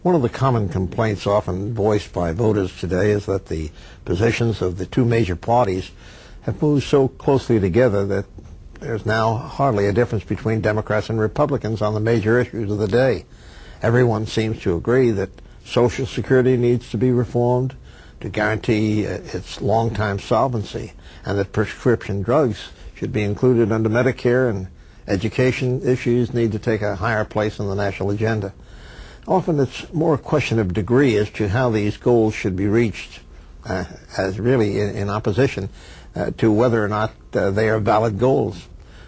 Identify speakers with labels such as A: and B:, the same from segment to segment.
A: One of the common complaints often voiced by voters today is that the positions of the two major parties have moved so closely together that there's now hardly a difference between Democrats and Republicans on the major issues of the day. Everyone seems to agree that Social Security needs to be reformed to guarantee its long-time solvency, and that prescription drugs should be included under Medicare, and education issues need to take a higher place on the national agenda. Often it's more a question of degree as to how these goals should be reached, as really in opposition to whether or not they are valid goals.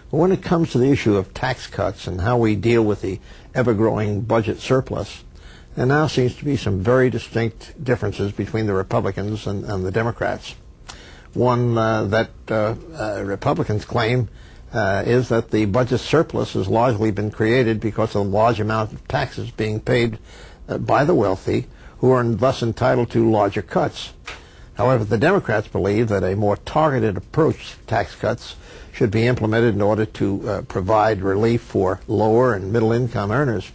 A: But when it comes to the issue of tax cuts and how we deal with the ever-growing budget surplus, there now seems to be some very distinct differences between the Republicans and the Democrats. One that Republicans claim is that the budget surplus has largely been created because of the large amount of taxes being paid by the wealthy, who are thus entitled to larger cuts. However, the Democrats believe that a more targeted approach to tax cuts should be implemented in order to provide relief for lower and middle income earners.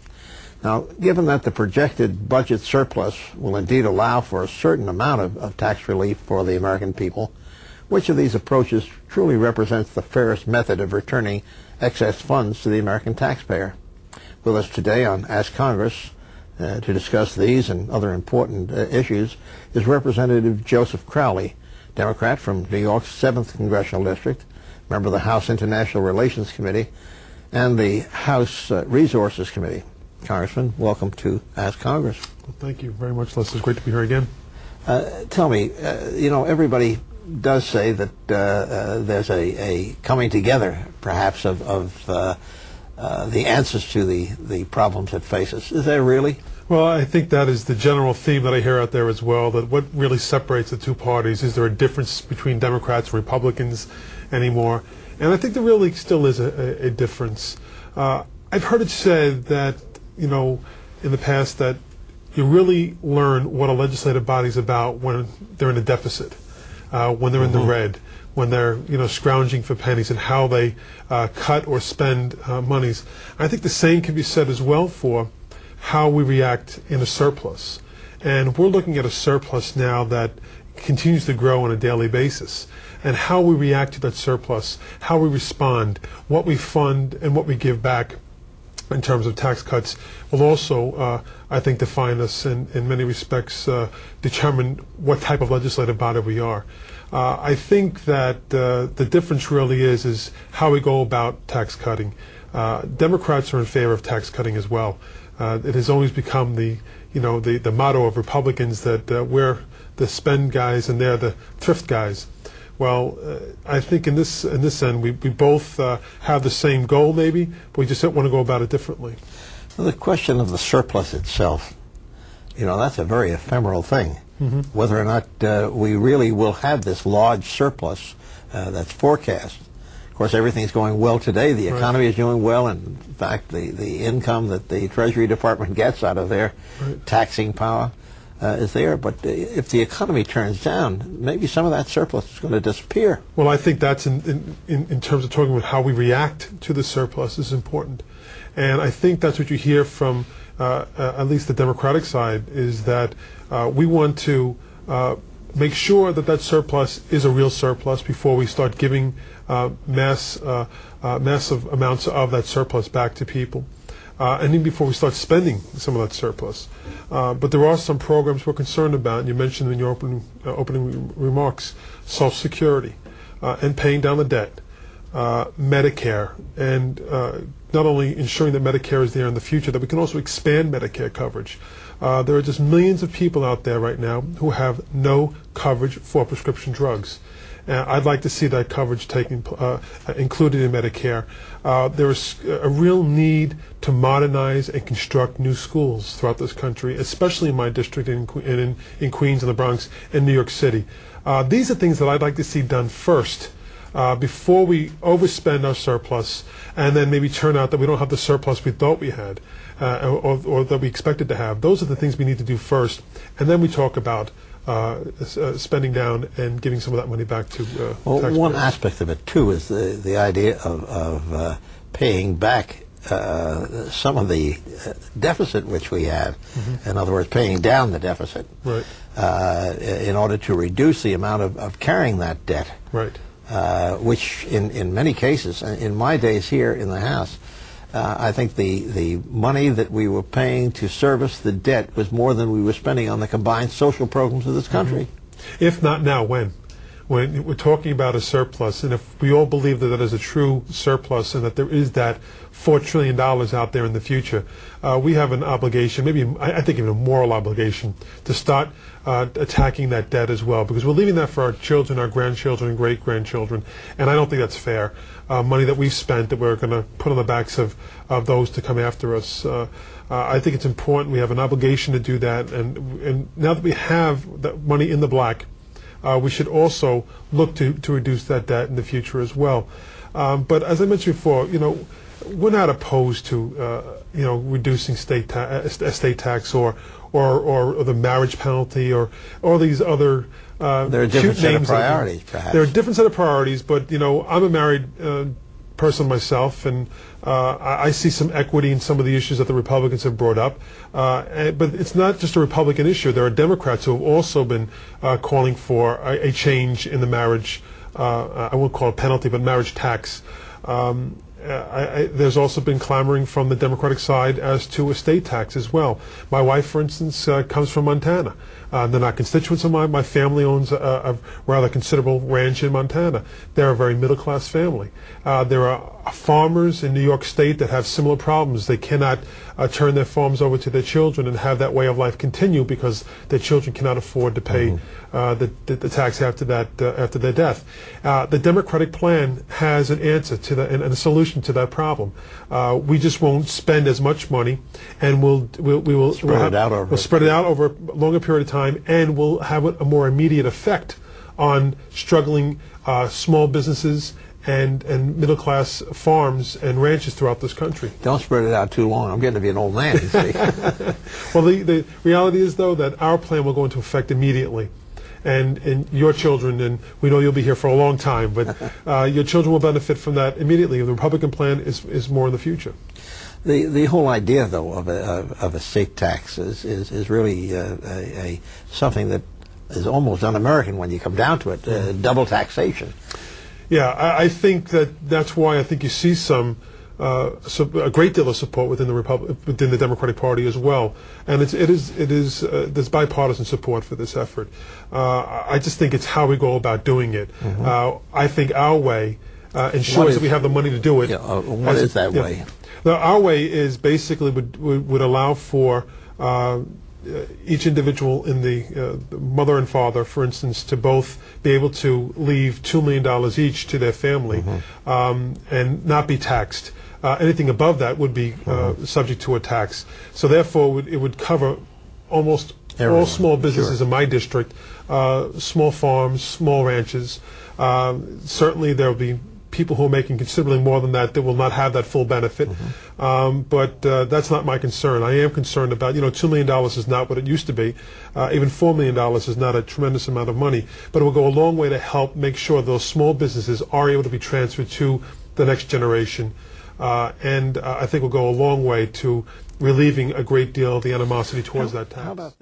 A: Now, given that the projected budget surplus will indeed allow for a certain amount of tax relief for the American people, which of these approaches truly represents the fairest method of returning excess funds to the American taxpayer? With us today on Ask Congress to discuss these and other important issues is Representative Joseph Crowley, Democrat from New York's 7th Congressional District, member of the House International Relations Committee and the House Resources Committee. Congressman, welcome to Ask Congress.
B: Well, thank you very much, Les. It's great to be here again.
A: Tell me, everybody does say that there's a coming together, perhaps, of the answers to the problems that face us. Is there really?
B: Well, I think that is the general theme that I hear out there as well, that what really separates the two parties, is there a difference between Democrats and Republicans anymore? And I think there really still is a difference. I've heard it said that, in the past, that you really learn what a legislative body is about when they're in a deficit. When they're in the red, when they're scrounging for pennies, and how they cut or spend monies. I think the same can be said as well for how we react in a surplus. And we're looking at a surplus now that continues to grow on a daily basis. And how we react to that surplus, how we respond, what we fund and what we give back in terms of tax cuts will also, I think, define us and in many respects determine what type of legislative body we are. I think that the difference really is how we go about tax cutting. Democrats are in favor of tax cutting as well. It has always become the motto of Republicans that we're the spend guys and they're the thrift guys. Well, I think in this end, we both have the same goal, maybe, but we just don't want to go about it differently.
A: Well, the question of the surplus itself, that's a very ephemeral thing. Whether or not we really will have this large surplus that's forecast. Of course, everything's going well today. The economy is doing well, and in fact, the income that the Treasury Department gets out of their taxing power is there, but if the economy turns down, maybe some of that surplus is going to disappear.
B: Well, I think that's in terms of talking about how we react to the surplus is important. And I think that's what you hear from at least the Democratic side, is that we want to make sure that that surplus is a real surplus before we start giving massive amounts of that surplus back to people. And even before we start spending some of that surplus. But there are some programs we're concerned about, and you mentioned in your opening remarks, Social Security, and paying down the debt, Medicare, and not only ensuring that Medicare is there in the future, that we can also expand Medicare coverage. There are just millions of people out there right now who have no coverage for prescription drugs. I'd like to see that coverage included in Medicare. There is a real need to modernize and construct new schools throughout this country, especially in my district in Queens and the Bronx and New York City. These are things that I'd like to see done first before we overspend our surplus and then maybe turn out that we don't have the surplus we thought we had or that we expected to have. Those are the things we need to do first, and then we talk about spending down and giving some of that money back to taxpayers.
A: One aspect of it, too, is the idea of paying back some of the deficit which we have, in other words, paying down the deficit,
B: right,
A: in order to reduce the amount of carrying that debt,
B: right,
A: which in many cases, in my days here in the House, I think the money that we were paying to service the debt was more than we were spending on the combined social programs of this country.
B: If not now, when? When we're talking about a surplus, and if we all believe that that is a true surplus and that there is that $4 trillion out there in the future, we have an obligation, maybe I think even a moral obligation, to start attacking that debt as well, because we're leaving that for our children, our grandchildren, and great-grandchildren, and I don't think that's fair. Money that we've spent that we're going to put on the backs of those to come after us. I think it's important. We have an obligation to do that, and now that we have that money in the black, we should also look to reduce that debt in the future as well. But as I mentioned before, we're not opposed to reducing estate tax or the marriage penalty or these other
A: there are different set of priorities, perhaps.
B: There are different set of priorities, but I'm a married person myself, and I see some equity in some of the issues that the Republicans have brought up. But it's not just a Republican issue. There are Democrats who have also been calling for a change in the marriage, I won't call it penalty, but marriage tax. There's also been clamoring from the Democratic side as to estate tax as well. My wife, for instance, comes from Montana. They're not constituents of mine. My family owns a rather considerable ranch in Montana. They're a very middle-class family. There are farmers in New York State that have similar problems. They cannot turn their farms over to their children and have that way of life continue because their children cannot afford to pay the tax after their death. The Democratic plan has an answer to that and a solution to that problem. We just won't spend as much money, and we'll spread it out over a longer period of time, and we'll have a more immediate effect on struggling small businesses and middle-class farms and ranches throughout this country.
A: Don't spread it out too long. I'm getting to be an old man, you see.
B: Well, the reality is, though, that our plan will go into effect immediately. And your children, and we know you'll be here for a long time, but your children will benefit from that immediately. The Republican plan is more in the future.
A: The whole idea, though, of a estate tax is really something that is almost un-American when you come down to it, double taxation.
B: Yeah, I think that's why I think you see a great deal of support within the Democratic Party as well, and there's bipartisan support for this effort. I just think it's how we go about doing it. I think our way ensures that we have the money to do it.
A: Yeah, what is that way?
B: Our way is basically would allow for each individual in the mother and father, for instance, to both be able to leave $2 million each to their family and not be taxed. Anything above that would be subject to a tax. So therefore, it would cover almost all small businesses in my district, small farms, small ranches. Certainly, there will be people who are making considerably more than that will not have that full benefit. But that's not my concern. I am concerned about, $2 million is not what it used to be. Even $4 million is not a tremendous amount of money. But it will go a long way to help make sure those small businesses are able to be transferred to the next generation. And I think will go a long way to relieving a great deal of the animosity towards that tax.